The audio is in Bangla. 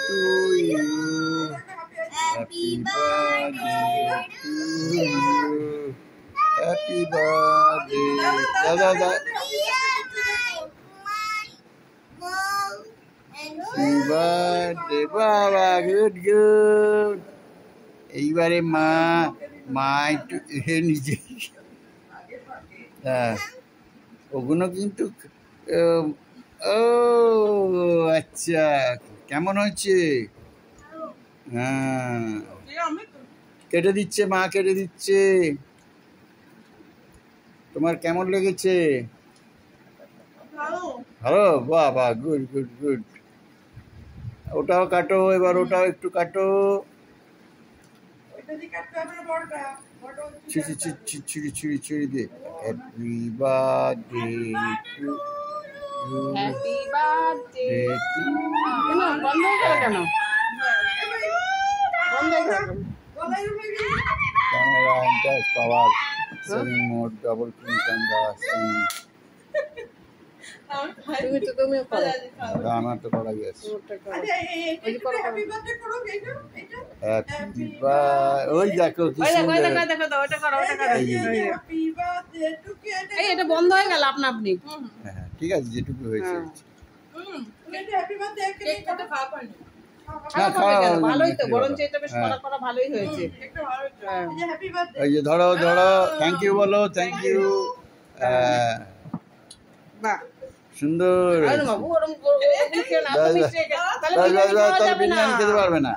to you. Happy birthday to you. Happy birthday. Da. Happy birthday, Baba. Good. এইবারে মা একটু নিজে ওগুলো কিন্তু ও আচ্ছা কেমন হয়েছে? হ্যাঁ কেটে দিচ্ছে, মা কেটে দিচ্ছে। তোমার কেমন লেগেছে? ভালো, বাহ, গুড। ওটাও কাটো, এবার ওটাও একটু কাটো। ছিড়ি দে। Happy birthday to you. Happy birthday to you. বন্ধ করে কেন? Camera enters power. Saving mode, double click on the screen. তুমি করো। আমার তো করা গেছে। Happy birthday. ওই দেখো কি সুন্দর। ওটা করো। এই এটা বন্ধ হয়ে গেল আপনি। হ্যাঁ ঠিক আছে, যেটুকু হয়েছে। ভালোই তো, বরঞ্চ এটা বেশ করা ভালোই হয়েছে। এই যে ধরো থ্যাংক ইউ বলো, থ্যাংক ইউ। বাহ সুন্দর। বাবু ওরকম বিরিয়ানি খেতে পারবে না।